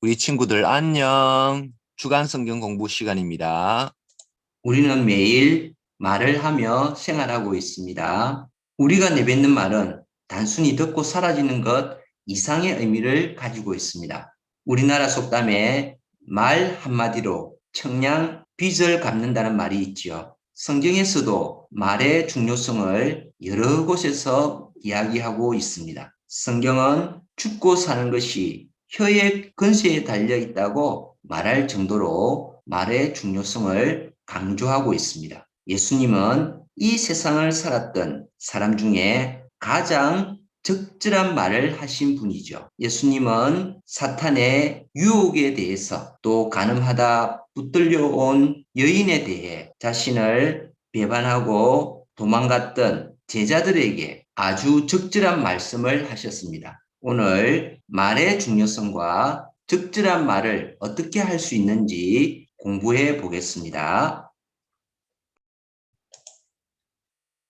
우리 친구들 안녕. 주간 성경 공부 시간입니다. 우리는 매일 말을 하며 생활하고 있습니다. 우리가 내뱉는 말은 단순히 듣고 사라지는 것 이상의 의미를 가지고 있습니다. 우리나라 속담에 말 한마디로 청량 빚을 갚는다는 말이 있지요. 성경에서도 말의 중요성을 여러 곳에서 이야기하고 있습니다. 성경은 죽고 사는 것이 혀의 근세에 달려 있다고 말할 정도로 말의 중요성을 강조하고 있습니다. 예수님은 이 세상을 살았던 사람 중에 가장 적절한 말을 하신 분이죠. 예수님은 사탄의 유혹에 대해서 또 가늠하다 붙들려온 여인에 대해 자신을 배반하고 도망갔던 제자들에게 아주 적절한 말씀을 하셨습니다. 오늘 말의 중요성과 적절한 말을 어떻게 할 수 있는지 공부해 보겠습니다.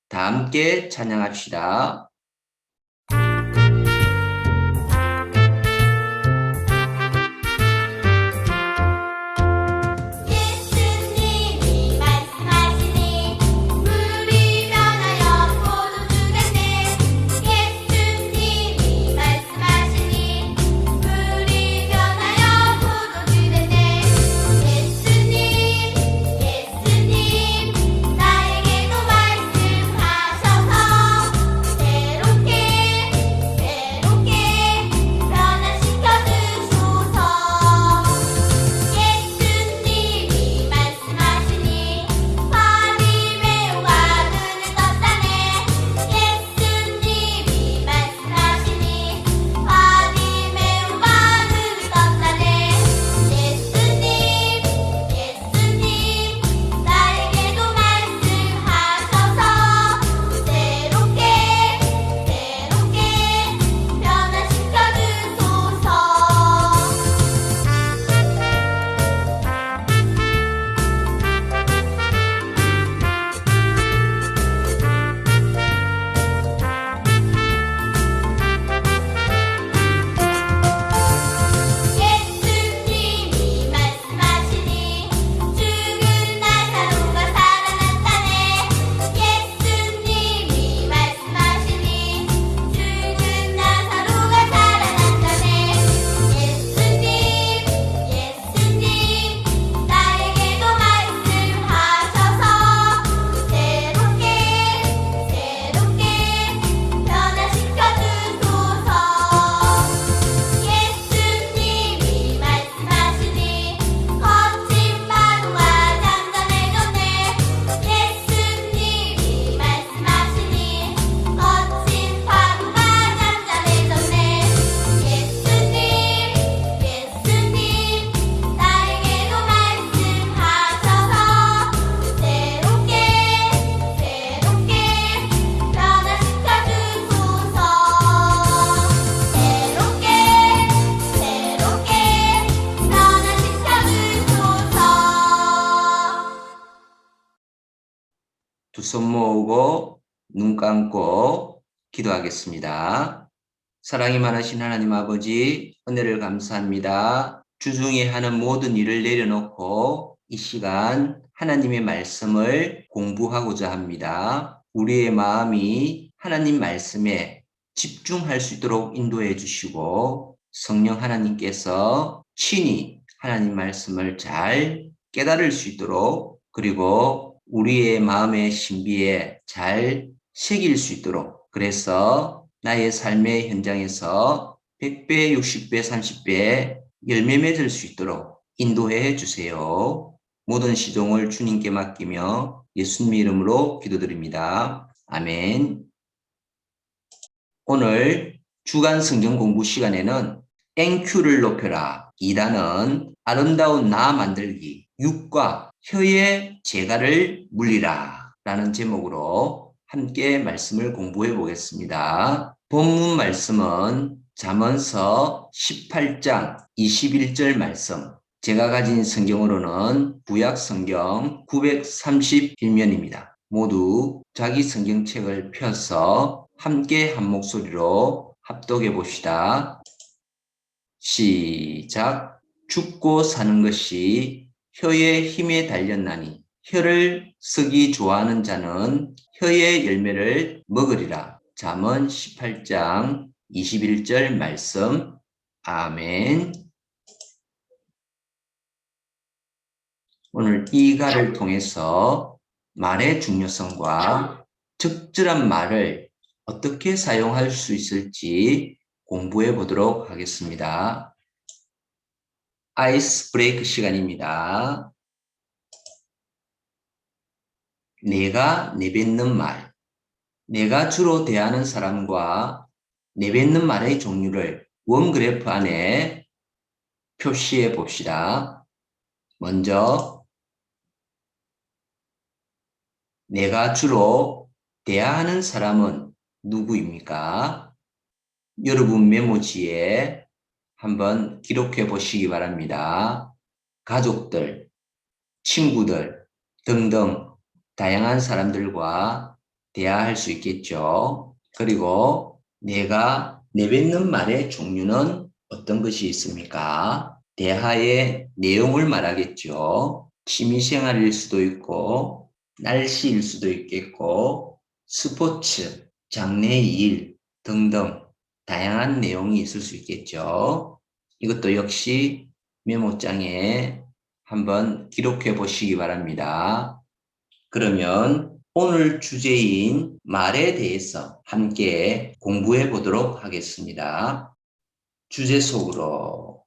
다 함께 찬양합시다. 두 손 모으고 눈 감고 기도하겠습니다. 사랑이 많으신 하나님 아버지, 은혜를 감사합니다. 주중에 하는 모든 일을 내려놓고 이 시간 하나님의 말씀을 공부하고자 합니다. 우리의 마음이 하나님 말씀에 집중할 수 있도록 인도해 주시고 성령 하나님께서 친히 하나님 말씀을 잘 깨달을 수 있도록, 그리고 우리의 마음의 신비에 잘 새길 수 있도록, 그래서 나의 삶의 현장에서 100배, 60배, 30배 열매 맺을 수 있도록 인도해 주세요. 모든 시종을 주님께 맡기며 예수님 이름으로 기도드립니다. 아멘. 오늘 주간 성경 공부 시간에는 NQ를 높여라 2단은 아름다운 나 만들기, 육과 혀의 재갈을 물리라 라는 제목으로 함께 말씀을 공부해 보겠습니다. 본문 말씀은 잠언서 18장 21절 말씀, 제가 가진 성경으로는 구약 성경 931면입니다. 모두 자기 성경책을 펴서 함께 한 목소리로 합독해 봅시다. 시작. 죽고 사는 것이 혀의 힘에 달렸나니 혀를 쓰기 좋아하는 자는 혀의 열매를 먹으리라. 잠언 18장 21절 말씀. 아멘. 오늘 이 가를 통해서 말의 중요성과 적절한 말을 어떻게 사용할 수 있을지 공부해 보도록 하겠습니다. 아이스 브레이크 시간입니다. 내가 내뱉는 말. 내가 주로 대하는 사람과 내뱉는 말의 종류를 원그래프 안에 표시해 봅시다. 먼저 내가 주로 대하는 사람은 누구입니까? 여러분 메모지에 한번 기록해 보시기 바랍니다. 가족들, 친구들 등등 다양한 사람들과 대화할 수 있겠죠. 그리고 내가 내뱉는 말의 종류는 어떤 것이 있습니까? 대화의 내용을 말하겠죠. 취미생활일 수도 있고 날씨일 수도 있겠고 스포츠, 장래일 등등 다양한 내용이 있을 수 있겠죠. 이것도 역시 메모장에 한번 기록해 보시기 바랍니다. 그러면 오늘 주제인 말에 대해서 함께 공부해 보도록 하겠습니다. 주제 속으로.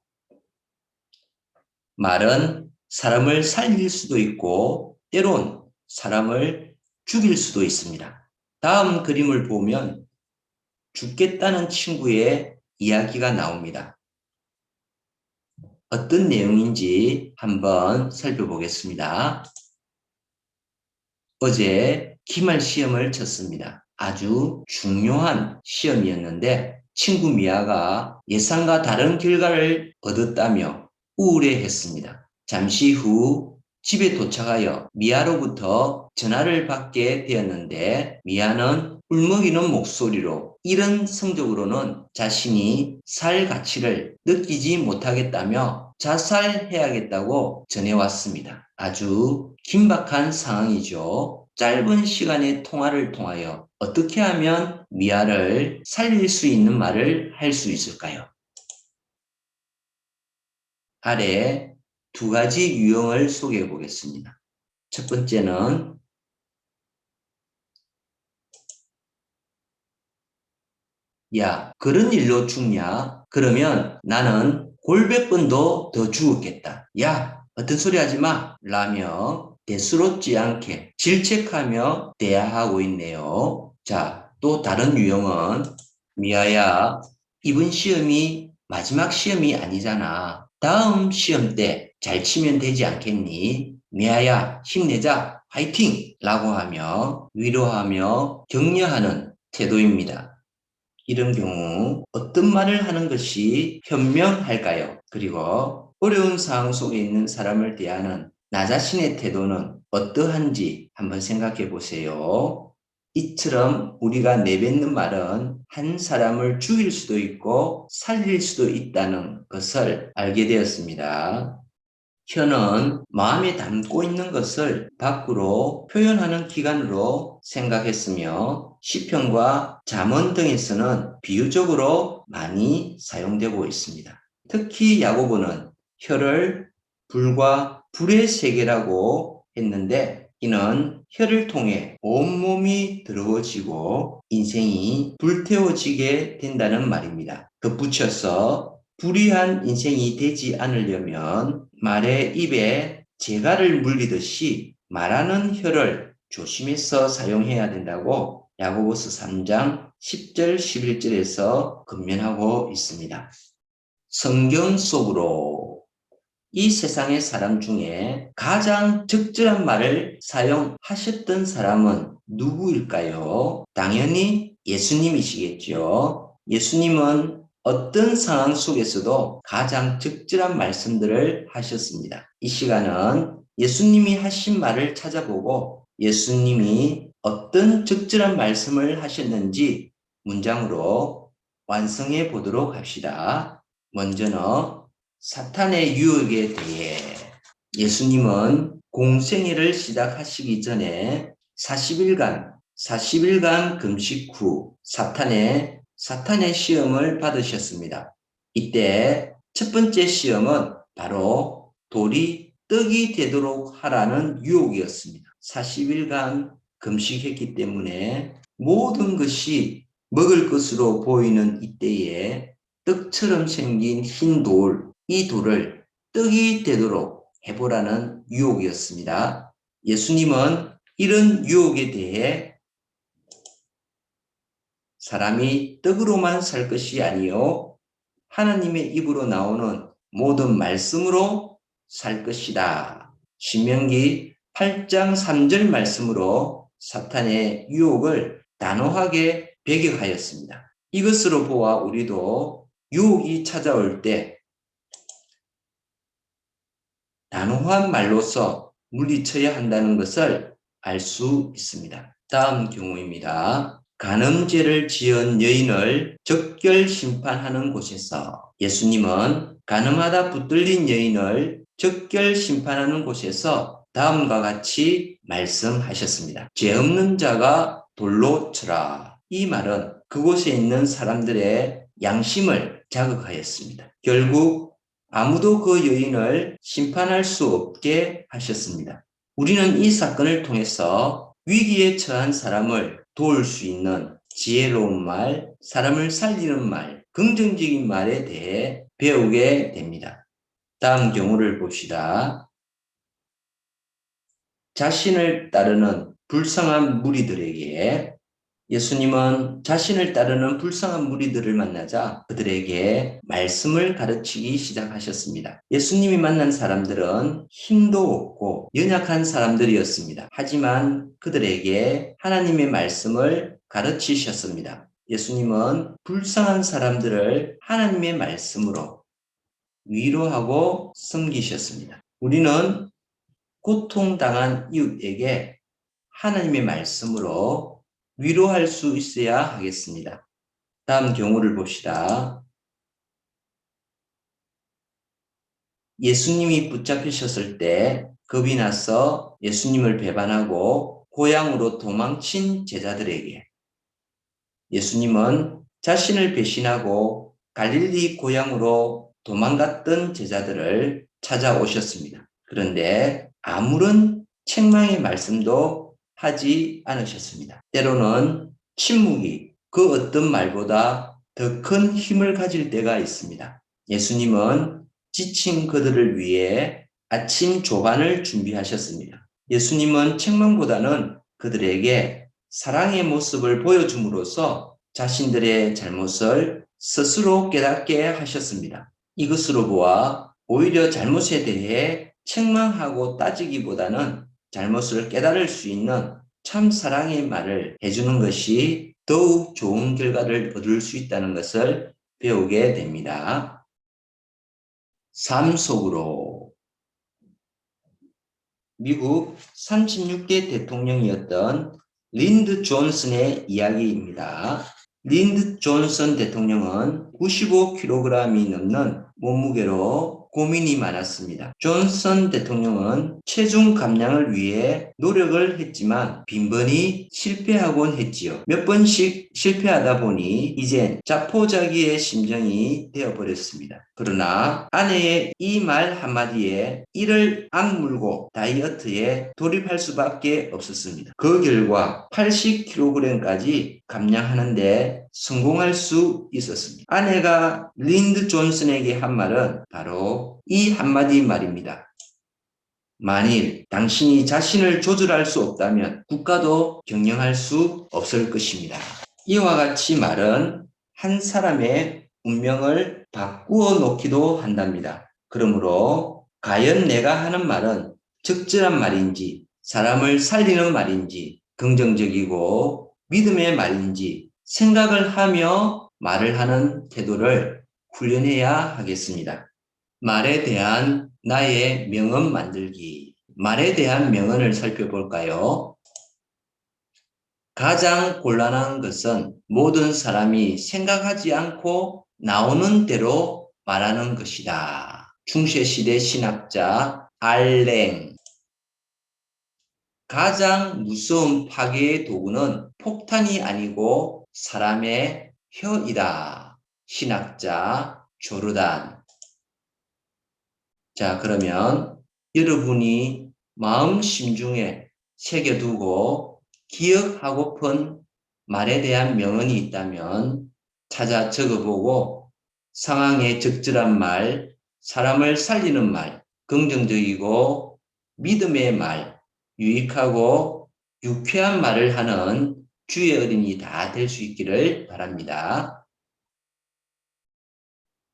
말은 사람을 살릴 수도 있고 때론 사람을 죽일 수도 있습니다. 다음 그림을 보면 죽겠다는 친구의 이야기가 나옵니다. 어떤 내용인지 한번 살펴보겠습니다. 어제 기말 시험을 쳤습니다. 아주 중요한 시험이었는데 친구 미아가 예상과 다른 결과를 얻었다며 우울해했습니다. 잠시 후 집에 도착하여 미아로부터 전화를 받게 되었는데 미아는 울먹이는 목소리로 이런 성적으로는 자신이 살 가치를 느끼지 못하겠다며 자살해야겠다고 전해왔습니다. 아주 긴박한 상황이죠. 짧은 시간의 통화를 통하여 어떻게 하면 미아를 살릴 수 있는 말을 할 수 있을까요? 아래 두 가지 유형을 소개해 보겠습니다. 첫 번째는 야, 그런 일로 죽냐? 그러면 나는 골백 번도 더 죽었겠다. 야, 어떤 소리 하지 마! 라며 대수롭지 않게 질책하며 대화하고 있네요. 자, 또 다른 유형은 미아야, 이번 시험이 마지막 시험이 아니잖아. 다음 시험 때 잘 치면 되지 않겠니? 미아야, 힘내자! 화이팅! 라고 하며 위로하며 격려하는 태도입니다. 이런 경우 어떤 말을 하는 것이 현명할까요? 그리고 어려운 상황 속에 있는 사람을 대하는 나 자신의 태도는 어떠한지 한번 생각해 보세요. 이처럼 우리가 내뱉는 말은 한 사람을 죽일 수도 있고 살릴 수도 있다는 것을 알게 되었습니다. 혀는 마음에 담고 있는 것을 밖으로 표현하는 기관으로 생각했으며 시편과 잠언 등에서는 비유적으로 많이 사용되고 있습니다. 특히 야고보는 혀를 불과 불의 세계라고 했는데 이는 혀를 통해 온몸이 더러워지고 인생이 불태워지게 된다는 말입니다. 덧붙여서 불의한 인생이 되지 않으려면 말의 입에 재갈을 물리듯이 말하는 혀를 조심해서 사용해야 된다고 야고보서 3장 10절 11절에서 권면하고 있습니다. 성경 속으로 이 세상의 사람 중에 가장 적절한 말을 사용하셨던 사람은 누구일까요? 당연히 예수님이시겠죠. 예수님은 어떤 상황 속에서도 가장 적절한 말씀들을 하셨습니다. 이 시간은 예수님이 하신 말을 찾아보고 예수님이 어떤 적절한 말씀을 하셨는지 문장으로 완성해 보도록 합시다. 먼저는 사탄의 유혹에 대해 예수님은 공생애를 시작하시기 전에 40일간 금식 후 사탄의 시험을 받으셨습니다. 이때 첫 번째 시험은 바로 돌이 떡이 되도록 하라는 유혹이었습니다. 40일간 금식했기 때문에 모든 것이 먹을 것으로 보이는 이때에 떡처럼 생긴 흰 돌, 이 돌을 떡이 되도록 해보라는 유혹이었습니다. 예수님은 이런 유혹에 대해 사람이 떡으로만 살 것이 아니요 하나님의 입으로 나오는 모든 말씀으로 살 것이다. 신명기 8장 3절 말씀으로 사탄의 유혹을 단호하게 배격하였습니다. 이것으로 보아 우리도 유혹이 찾아올 때 단호한 말로서 물리쳐야 한다는 것을 알 수 있습니다. 다음 경우입니다. 간음죄를 지은 여인을 적결 심판하는 곳에서 예수님은 간음하다 붙들린 여인을 적결 심판하는 곳에서 다음과 같이 말씀하셨습니다. 죄 없는 자가 돌로 쳐라. 이 말은 그곳에 있는 사람들의 양심을 자극하였습니다. 결국 아무도 그 여인을 심판할 수 없게 하셨습니다. 우리는 이 사건을 통해서 위기에 처한 사람을 도울 수 있는 지혜로운 말, 사람을 살리는 말, 긍정적인 말에 대해 배우게 됩니다. 다음 경우를 봅시다. 자신을 따르는 불쌍한 무리들에게 예수님은 자신을 따르는 불쌍한 무리들을 만나자 그들에게 말씀을 가르치기 시작하셨습니다. 예수님이 만난 사람들은 힘도 없고 연약한 사람들이었습니다. 하지만 그들에게 하나님의 말씀을 가르치셨습니다. 예수님은 불쌍한 사람들을 하나님의 말씀으로 위로하고 섬기셨습니다. 우리는 고통당한 이웃에게 하나님의 말씀으로 위로할 수 있어야 하겠습니다. 다음 경우를 봅시다. 예수님이 붙잡히셨을 때 겁이 나서 예수님을 배반하고 고향으로 도망친 제자들에게 예수님은 자신을 배신하고 갈릴리 고향으로 도망갔던 제자들을 찾아오셨습니다. 그런데 아무런 책망의 말씀도 하지 않으셨습니다. 때로는 침묵이 그 어떤 말보다 더 큰 힘을 가질 때가 있습니다. 예수님은 지친 그들을 위해 아침 조반을 준비하셨습니다. 예수님은 책망보다는 그들에게 사랑의 모습을 보여줌으로써 자신들의 잘못을 스스로 깨닫게 하셨습니다. 이것으로 보아 오히려 잘못에 대해 책망하고 따지기보다는 잘못을 깨달을 수 있는 참 사랑의 말을 해주는 것이 더욱 좋은 결과를 얻을 수 있다는 것을 배우게 됩니다. 삶 속으로 미국 36대 대통령이었던 린드 존슨의 이야기입니다. 린드 존슨 대통령은 95kg이 넘는 몸무게로 고민이 많았습니다. 존슨 대통령은 체중 감량을 위해 노력을 했지만 빈번히 실패하곤 했지요. 몇 번씩 실패하다 보니 이젠 자포자기의 심정이 되어버렸습니다. 그러나 아내의 이 말 한마디에 이를 악물고 다이어트에 돌입할 수밖에 없었습니다. 그 결과 80kg까지 감량하는데 성공할 수 있었습니다. 아내가 린드 존슨에게 한 말은 바로 이 한마디 말입니다. 만일 당신이 자신을 조절할 수 없다면 국가도 경영할 수 없을 것입니다. 이와 같이 말은 한 사람의 운명을 바꾸어 놓기도 한답니다. 그러므로 과연 내가 하는 말은 적절한 말인지, 사람을 살리는 말인지, 긍정적이고 믿음의 말인지 생각을 하며 말을 하는 태도를 훈련해야 하겠습니다. 말에 대한 나의 명언 만들기. 말에 대한 명언을 살펴볼까요? 가장 곤란한 것은 모든 사람이 생각하지 않고 나오는 대로 말하는 것이다. 중세시대 신학자 알랭. 가장 무서운 파괴의 도구는 폭탄이 아니고 사람의 혀이다. 신학자 조르단. 자, 그러면 여러분이 마음 심중에 새겨두고 기억하고픈 말에 대한 명언이 있다면 찾아 적어보고 상황에 적절한 말, 사람을 살리는 말, 긍정적이고 믿음의 말, 유익하고 유쾌한 말을 하는 주의 어린이 다 될 수 있기를 바랍니다.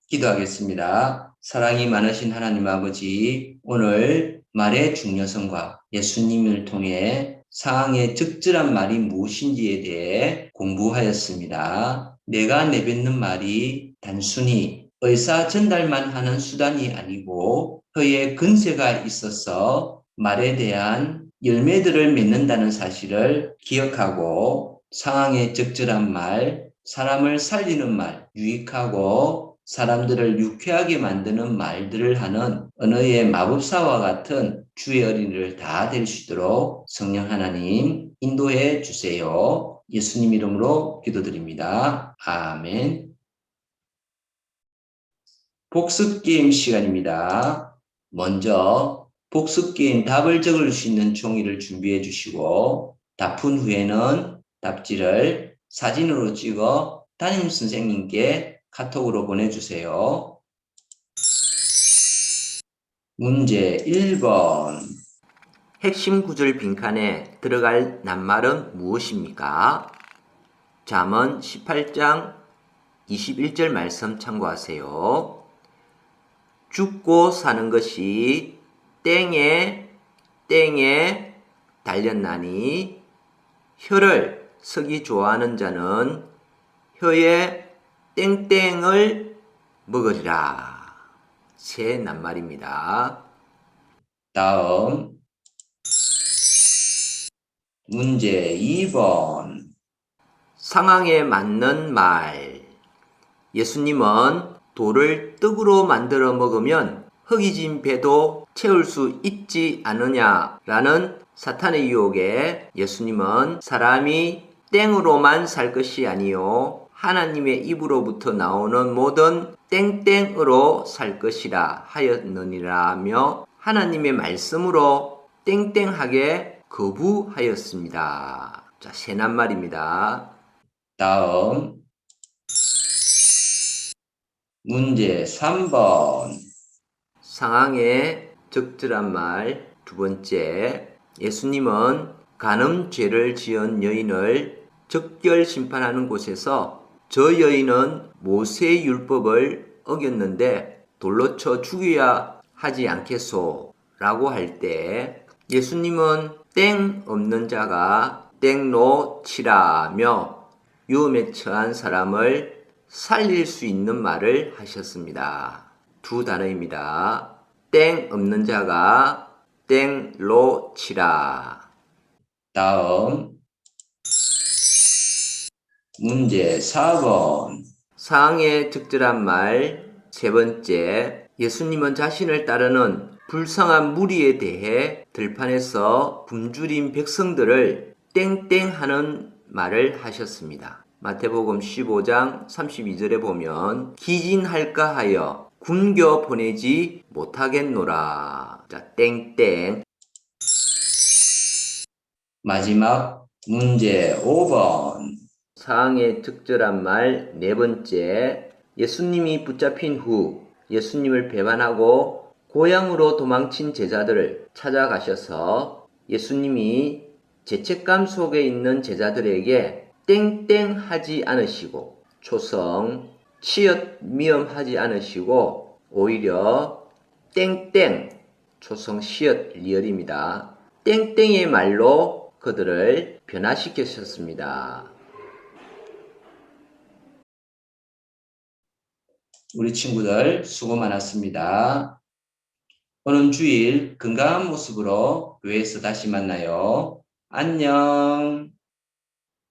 기도하겠습니다. 사랑이 많으신 하나님 아버지, 오늘 말의 중요성과 예수님을 통해 상황의 적절한 말이 무엇인지에 대해 공부하였습니다. 내가 내뱉는 말이 단순히 의사 전달만 하는 수단이 아니고 그의 근세가 있어서 말에 대한 열매들을 맺는다는 사실을 기억하고 상황의 적절한 말, 사람을 살리는 말, 유익하고 사람들을 유쾌하게 만드는 말들을 하는 언어의 마법사와 같은 주의 어린이를 다 될 수 있도록 성령 하나님 인도해 주세요. 예수님 이름으로 기도드립니다. 아멘. 복습게임 시간입니다. 먼저 복습게임 답을 적을 수 있는 종이를 준비해 주시고 답푼 후에는 답지를 사진으로 찍어 담임 선생님께 카톡으로 보내주세요. 문제 1번. 핵심 구절 빈칸에 들어갈 낱말은 무엇입니까? 잠언 18장 21절 말씀 참고하세요. 죽고 사는 것이 땡에 달렸나니 혀를 쓰기 좋아하는 자는 혀에 땡땡을 먹으리라. 새 낱말입니다. 다음 문제 2번. 상황에 맞는 말. 예수님은 돌을 떡으로 만들어 먹으면 허기진 배도 채울 수 있지 않느냐라는 사탄의 유혹에 예수님은 사람이 땡으로만 살 것이 아니요 하나님의 입으로부터 나오는 모든 땡땡으로 살 것이라 하였느니라며 하나님의 말씀으로 땡땡하게 거부하였습니다. 자, 새 낱말입니다. 다음 문제 3번. 상황에 적절한 말. 두 번째, 예수님은 간음죄를 지은 여인을 적결 심판하는 곳에서 저 여인은 모세의 율법을 어겼는데 돌로 쳐 죽여야 하지 않겠소? 라고 할 때 예수님은 땡 없는 자가 땡로 치라며 위험에 처한 사람을 살릴 수 있는 말을 하셨습니다. 두 단어입니다. 땡 없는 자가 땡로 치라. 다음 문제 4번. 상황에 적절한 말. 세 번째, 예수님은 자신을 따르는 불쌍한 무리에 대해 들판에서 굶주린 백성들을 땡땡하는 말을 하셨습니다. 마태복음 15장 32절에 보면 기진할까 하여 굶겨 보내지 못하겠노라. 자, 땡땡. 마지막 문제 5번. 상황에 적절한 말. 네 번째, 예수님이 붙잡힌 후 예수님을 배반하고 고향으로 도망친 제자들을 찾아가셔서 예수님이 죄책감 속에 있는 제자들에게 땡땡 하지 않으시고 초성 치읓 미음하지 않으시고 오히려 땡땡 초성 시읒 리얼입니다. 땡땡의 말로 그들을 변화시키셨습니다. 우리 친구들 수고 많았습니다. 오는 주일 건강한 모습으로 교회에서 다시 만나요. 안녕.